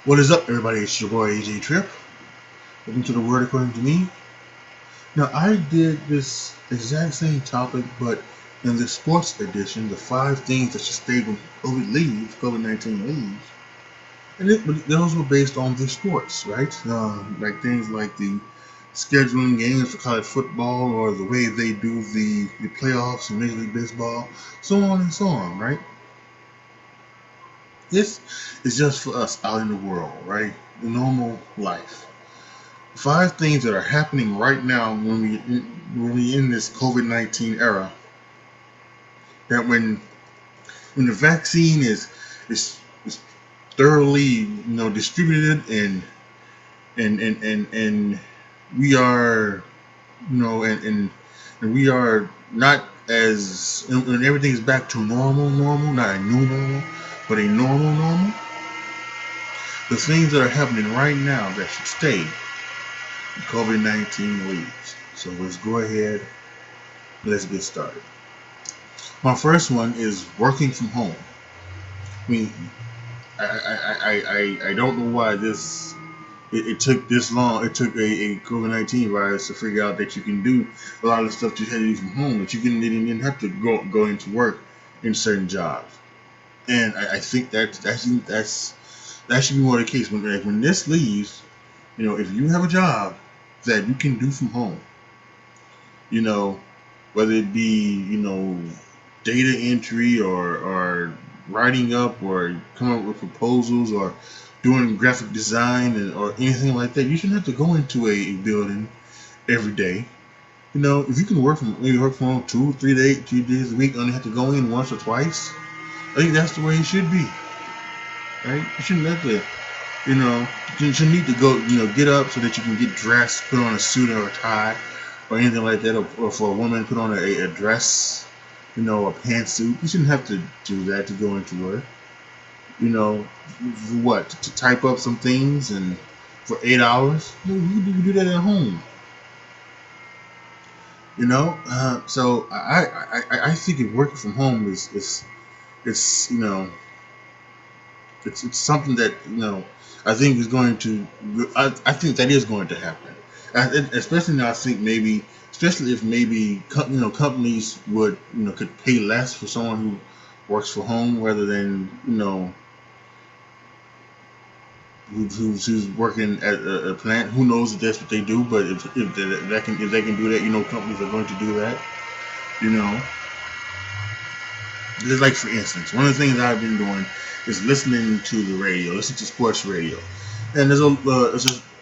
What is up, everybody? It's your boy AJTRIP. Welcome to the Word According to Me. Now, I did this exact same topic, but in the sports edition, the 5 things that should stay when COVID-19 leaves. But those were based on the sports, right? Like things like the scheduling games for college football or the way they do the playoffs in Major League Baseball, so on and so on, right? This is just for us out in the world, right? The normal life. 5 things that are happening right now when we in this COVID-19 era. That when the vaccine is thoroughly distributed and we are and we are not as and everything is back to normal, not a new normal, but a normal. The things that are happening right now that should stay when COVID-19 leaves. So let's go ahead. Let's get started. My first one is working from home. I mean, I don't know why it took this long. It took a COVID-19 virus to figure out that you can do a lot of the stuff you had to do from home. That you didn't have to go into work in certain jobs. And I think that should be more the case when this leaves. If you have a job that you can do from home, you know, whether it be data entry or writing up or coming up with proposals or doing graphic design or anything like that, you shouldn't have to go into a building every day. If you can work from home 2 days a week, only have to go in once or twice. I think that's the way it should be, right? You shouldn't have to, you shouldn't need to go, get up so that you can get dressed, put on a suit or a tie or anything like that, or for a woman put on a dress, a pantsuit. You shouldn't have to do that to go into work. What, to type up some things and for 8 hours? You can do that at home. So I think if working from home is it's it's something that I think is going to I think that is going to happen. Especially now, I think maybe especially if maybe companies would could pay less for someone who works from home rather than who's working at a plant. Who knows if that's what they do? But if they can do that, companies are going to do that. You know, just like for instance, one of the things I've been doing is listening to the radio, listening to sports radio. And there's a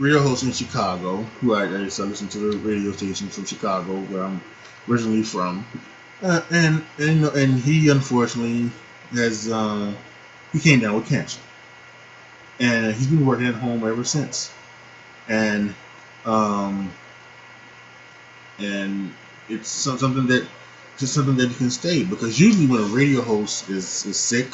radio host in Chicago who I listen to the radio station from Chicago where I'm originally from, and he unfortunately has he came down with cancer, and he's been working at home ever since, and um, and it's something that can stay because usually when a radio host is sick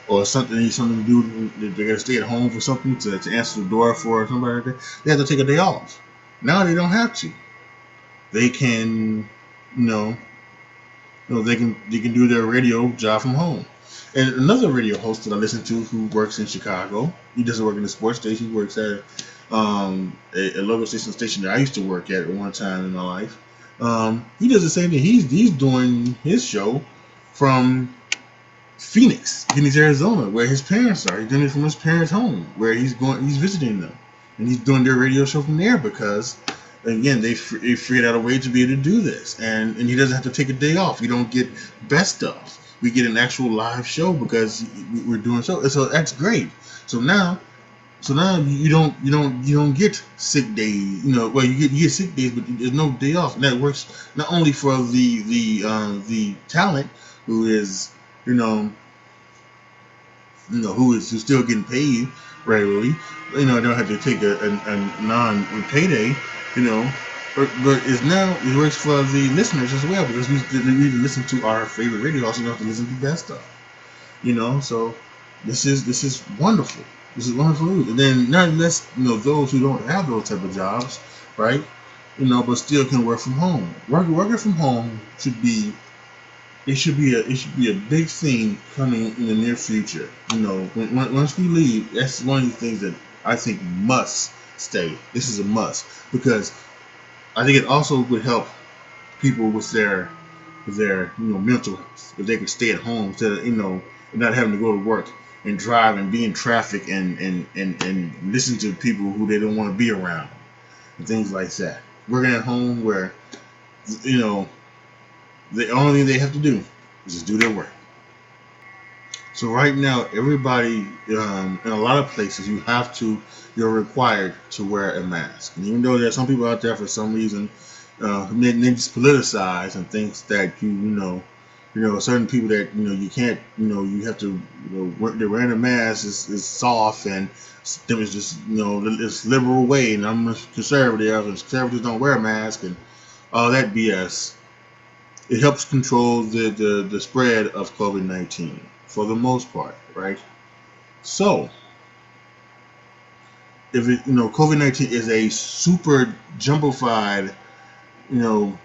or something needs something to do, they gotta stay at home for something to answer the door for somebody like that, they have to take a day off. Now they don't have to. They can, you know, they can do their radio job from home. And another radio host that I listen to who works in Chicago, he doesn't work in the sports station. He works at a local station that I used to work at one time in my life. He does the same thing. He's doing his show from Phoenix, Arizona, where his parents are. He's doing it from his parents' home, where he's visiting them, and he's doing their radio show from there because, again, they figured out a way to be able to do this, and he doesn't have to take a day off. We don't get best of. We get an actual live show because we're doing so. So that's great. So now, you don't get sick days. Well, you get sick days, but there's no day off. And that works not only for the talent who is you know who's still getting paid regularly. They don't have to take a non-payday. But it works for the listeners as well because we listen to our favorite radio. Also, don't have to listen to best stuff. So this is wonderful. This is wonderful news. And then not less those who don't have those type of jobs, right? But still can work from home. Working from home should be it should be a big thing coming in the near future. Once we leave, that's one of the things that I think must stay. This is a must because I think it also would help people with their mental health if they could stay at home instead of not having to go to work and drive and be in traffic and listen to people who they don't want to be around and things like that. Working at home where you know the only thing they have to do is just do their work. So right now, everybody in a lot of places, you're required to wear a mask. And even though there's some people out there for some reason, they just politicize and thinks that certain people that you can't, you have to, they're wearing a mask is soft and them is just this liberal way, and I'm a conservative, and conservatives don't wear a mask and all that BS. It helps control the spread of COVID-19 for the most part, right? So, if COVID-19 is a super jumbified, you know,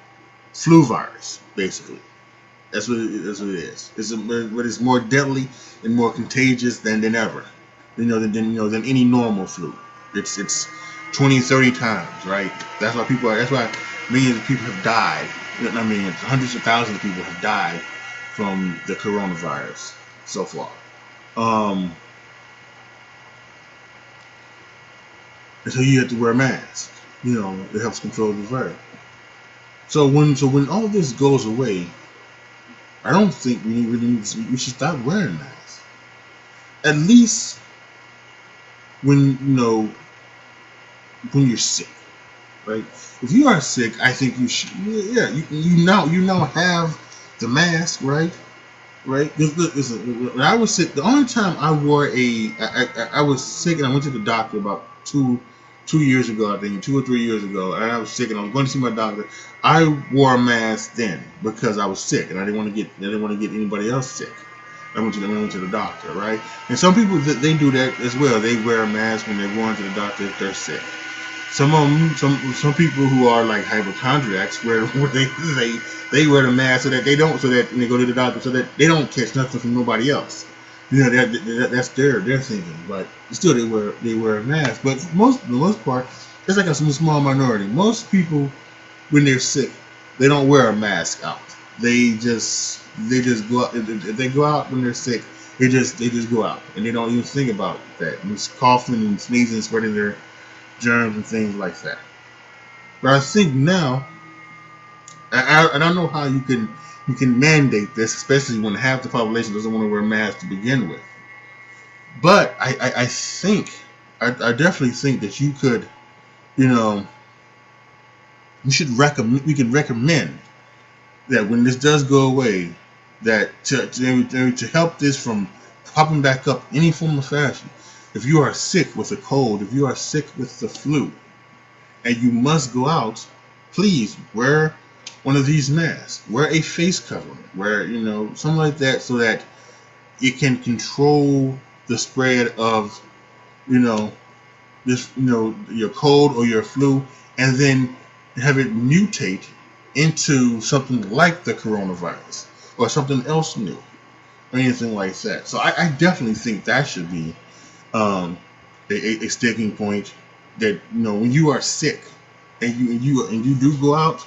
flu virus, basically. That's what it is. But it's more deadly and more contagious than ever. Than any normal flu. It's 20, 30 times, right? That's why millions of people have died. I mean, hundreds of thousands of people have died from the coronavirus so far. Um, and so you have to wear a mask. It helps control the virus. So when all this goes away, I don't think we should stop wearing masks. At least when when you're sick, right? If you are sick, I think you should. Yeah, you now have the mask, right? Right. Listen, when I was sick, the only time I wore I was sick and I went to the doctor about 2 years ago, I think 2 or 3 years ago, and I was sick and I was going to see my doctor. I wore a mask then because I was sick and I didn't want to get anybody else sick. I went to the doctor, right? And some people they do that as well. They wear a mask when they're going to the doctor if they're sick. Some of them, some people who are like hypochondriacs, where they wear the mask so that when they go to the doctor, so that they don't catch nothing from nobody else. That's their thinking. But still, they wear a mask. But for the most part, it's like a small minority. Most people, when they're sick, they don't wear a mask out. They just go out. If they go out when they're sick, they just go out and they don't even think about that. And it's coughing and sneezing, spreading their germs and things like that. But I think now, I don't know how you can mandate this, especially when half the population doesn't want to wear masks to begin with. But I think I definitely think that you could, you know, we could recommend that when this does go away, that to help this from popping back up any form of fashion, if you are sick with a cold, if you are sick with the flu, and you must go out, please wear one of these masks. Wear a face covering. Wear, something like that so that it can control the spread of, you know, your cold or your flu, and then have it mutate into something like the coronavirus or something else new or anything like that. So I definitely think that should be um, a sticking point. That when you are sick and you do go out,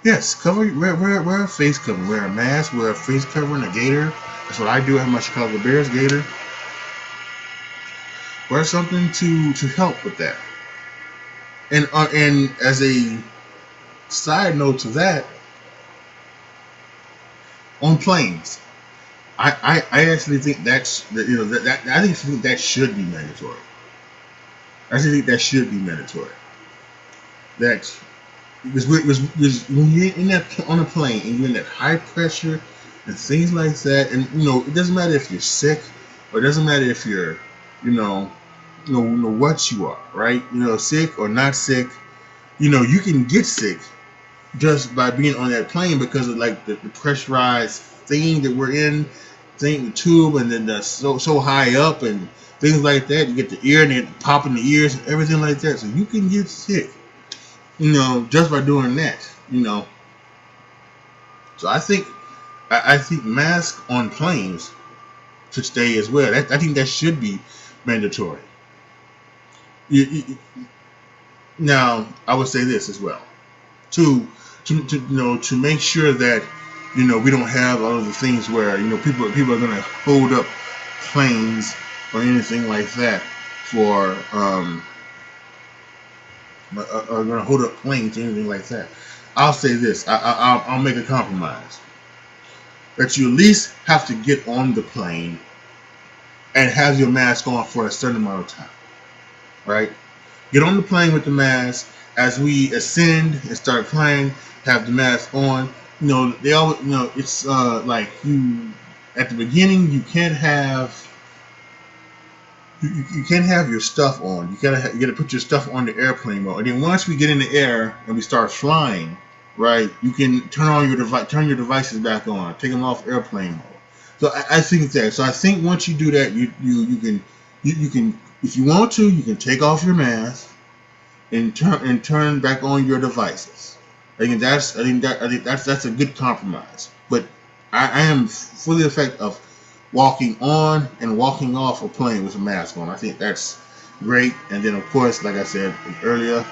yes, wear a face covering, wear a mask, wear a face covering, a gaiter. That's what I do. I have my Chicago Bears gaiter. Wear something to help with that. And as a side note to that, on planes, I actually think I think that should be mandatory. I actually think that should be mandatory. That because when you're in that on a plane and you're in that high pressure and things like that, and it doesn't matter if you're sick or it doesn't matter if you're you know what you are, right? Sick or not sick, you can get sick just by being on that plane because of like the pressurized thing that we're in, the tube, and then the so high up and things like that. You get the ear and it popping the ears and everything like that, so you can get sick, just by doing that. So I think I think masks on planes should stay as well. I think that should be mandatory. You, now, I would say this as well. To, to make sure that we don't have all of the things where people are going to hold up planes or anything like that for are going to hold up planes or anything like that. I'll say this. I'll make a compromise that you at least have to get on the plane and have your mask on for a certain amount of time, right? Get on the plane with the mask. As we ascend and start flying, have the mask on. They always, it's like you at the beginning. You can't have your stuff on. You gotta put your stuff on the airplane mode. And then once we get in the air and we start flying, right, you can turn your devices back on, take them off airplane mode. So I think that. So I think once you do that, you can, if you want to, you can take off your mask and turn back on your devices. I think that's a good compromise. But I am fully effective of walking on and walking off a plane with a mask on. I think that's great. And then of course, like I said earlier,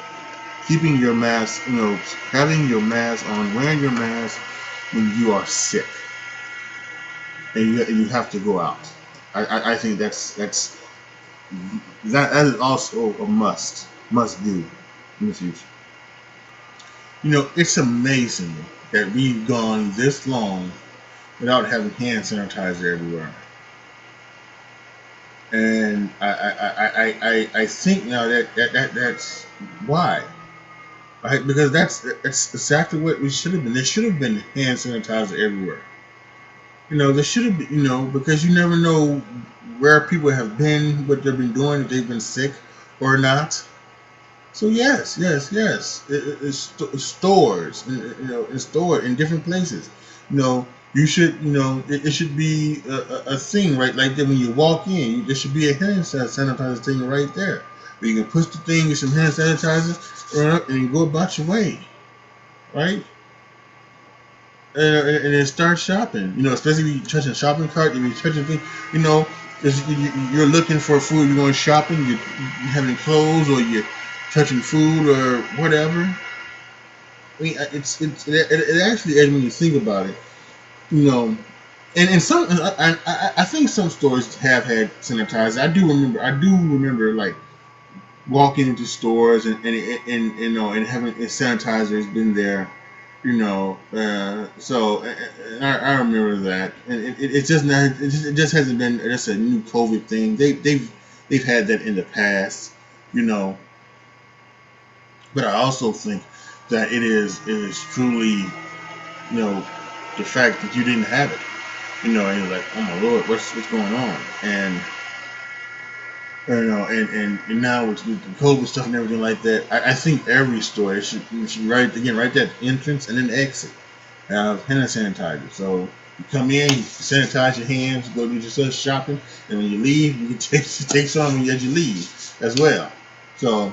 keeping your mask, having your mask on, wearing your mask when you are sick and you have to go out. I think that is also a must do in the future. It's amazing that we've gone this long without having hand sanitizer everywhere. And I think now that's why. Right? Because that's exactly what we should have been. There should have been hand sanitizer everywhere. There should have been, because you never know where people have been, what they've been doing, if they've been sick or not. So yes, yes, yes. It's stores, in store in different places. You should, it should be a thing right like that when you walk in. There should be a hand sanitizer thing right there, where you can push the thing with some hand sanitizer, and you go about your way, right? And then start shopping. Especially if you're touching a shopping cart, if you're touching things, you know, you're looking for food, you're going shopping, you're having clothes, or you're touching food or whatever. I mean, it actually, when you think about it, you know, and some, I think some stores have had sanitizer. I do remember like walking into stores and and having sanitizer has been there, so I remember that, and it's just not. It just hasn't been just a new COVID thing. They've had that in the past, you know. But I also think that it is truly, the fact that you didn't have it, and you're like, oh my lord, what's going on, and and now with the COVID stuff and everything like that, I think every store should write that entrance and then exit hand sanitizer. So you come in, you sanitize your hands, you go do your stuff shopping, and when you leave, you can take some as you leave as well. So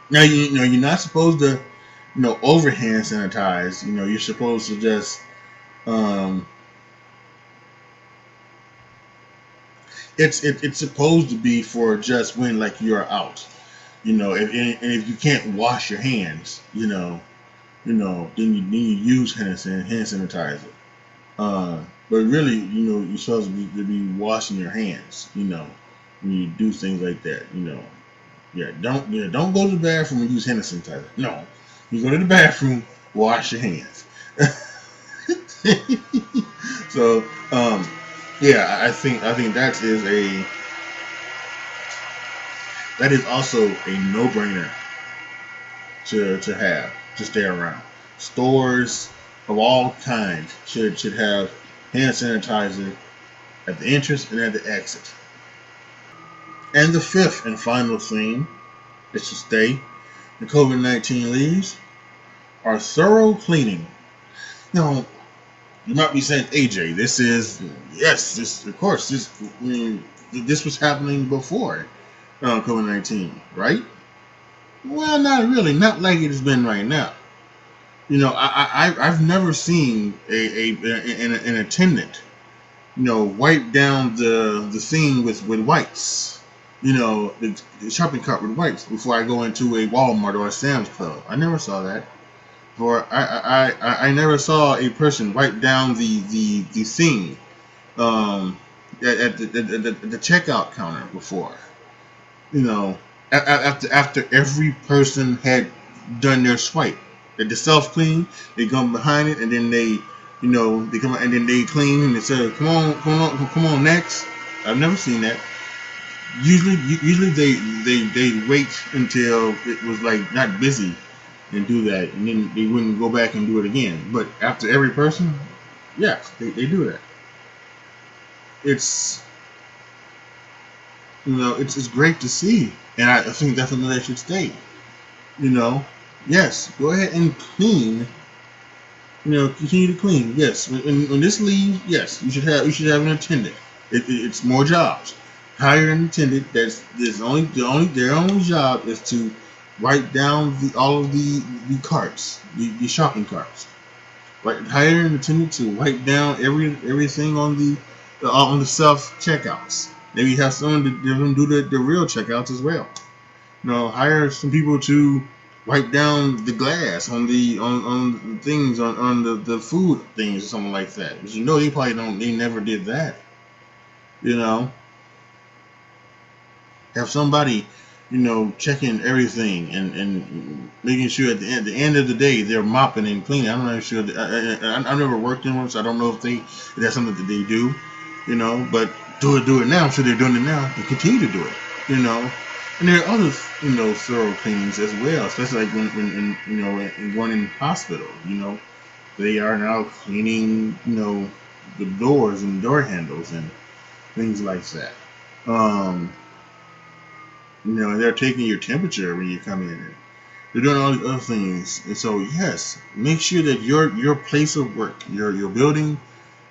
now you're not supposed to overhand sanitize. You're supposed to just um, it's supposed to be for just when like you're out. And if you can't wash your hands, then you use hand sanitizer. But really, you're supposed to be washing your hands, when you do things like that, Yeah, don't go to the bathroom and use hand sanitizer. No, you go to the bathroom, wash your hands. So, yeah, I think that is also a no-brainer to have to stay around. Stores of all kinds should have hand sanitizer at the entrance and at the exit. And the fifth and final thing that should stay the COVID-19 leaves are thorough cleaning. Now, you might be saying, AJ, this is yes, this of course this was happening before COVID-19, right? Well, not really, not like it has been right now. I've never seen an attendant, wipe down the thing with wipes. The shopping cart with wipes before I go into a Walmart or a Sam's Club. I never saw that. For I never saw a person wipe down the thing at the checkout counter before. You know, after every person had done their swipe, that the self clean, they come behind it and then they come and then they clean and they say, come on, next. I've never seen that. Usually they wait until it was like not busy and do that, and then they wouldn't go back and do it again. But after every person, yes, they do that. It's it's great to see, and I think that's something that should stay. You know, yes, go ahead and clean. Continue to clean. Yes, when this leaves, yes, you should have an attendant. It's more jobs. Hire an attendant. There's only their only job is to write down all of the carts, the shopping carts. Right, hire an attendant to write down everything on the self checkouts. Maybe have someone to have them do the real checkouts as well. Hire some people to wipe down the glass on things on the food things or something like that. But they never did that. You know, have somebody, checking everything and making sure at the end of the day they're mopping and cleaning. I'm not sure. I've never worked in one, so I don't know if that's something that they do. But do it now. I'm sure they're doing it now and continue to do it. You know, and there are other thorough cleanings as well, especially like when going in hospital. They are now cleaning the doors and door handles and things like that. Um, they're taking your temperature when you come in. They're doing all these other things, and so yes, make sure that your place of work, your building,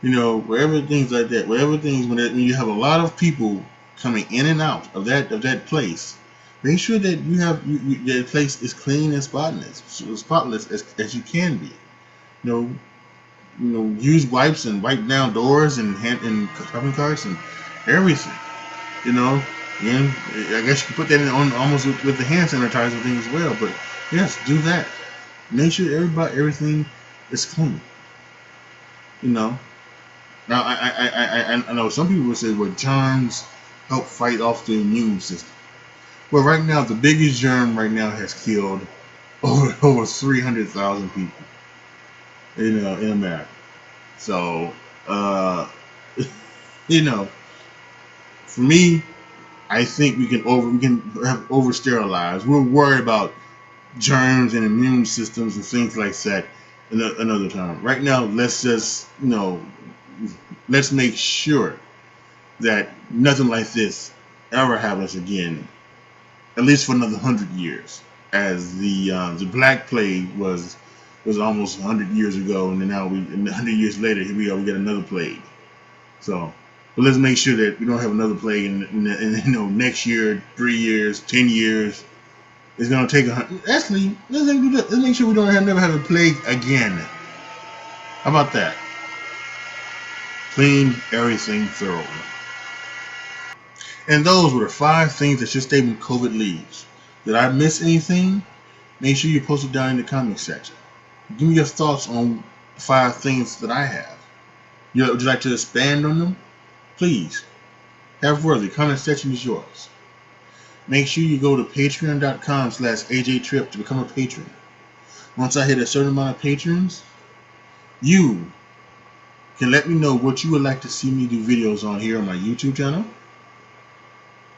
wherever things like that, wherever things when you have a lot of people coming in and out of that place, make sure that that place is clean and spotless as you can be. You know, use wipes and wipe down doors and shopping carts and everything. You know, and I guess you can put that in on almost with the hand sanitizer thing as well. But yes, do that. Make sure everything is clean. You know. Now I know some people would say, well, germs help fight off the immune system. Well, right now the biggest germ right now has killed over 300,000 people in America. So you know, for me, I think we can have over sterilized. We're worried about germs and immune systems and things like that another time. Right now, let's make sure that nothing like this ever happens again, at least for another 100 years. As the Black Plague was almost 100 years ago, and then now 100 years later, here we are. We got another plague. So, but let's make sure that we don't have another plague in next year, 3 years, 10 years. It's gonna take actually, let's make sure we never have a plague again. How about that? Clean everything thoroughly. And those were the 5 things that your statement COVID leaves. Did I miss anything? Make sure you post it down in the comment section. Give me your thoughts on 5 things that I have. Would you like to expand on them? Please. Have worthy. Comment section is yours. Make sure you go to patreon.com/AJTRIP to become a patron. Once I hit a certain amount of patrons, you can let me know what you would like to see me do videos on here on my YouTube channel.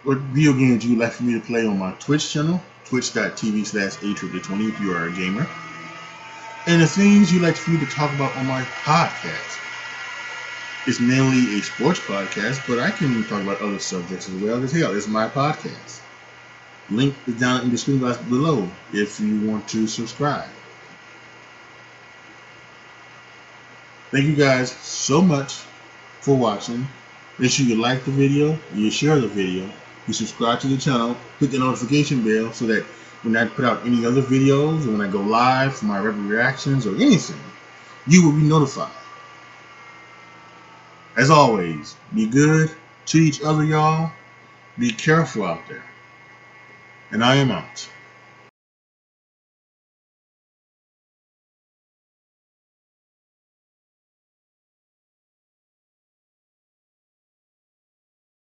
What video games you would like for me to play on my Twitch channel, twitch.tv/ATRIP20 if you are a gamer. And the things you'd like for me to talk about on my podcast. It's mainly a sports podcast, but I can talk about other subjects as well. Because hell, it's my podcast. Link is down in the description box below if you want to subscribe. Thank you guys so much for watching. Make sure you like the video, you share the video, you subscribe to the channel, hit the notification bell so that when I put out any other videos, or when I go live for my rapid reactions or anything, you will be notified. As always, be good to each other, y'all. Be careful out there. And I am out.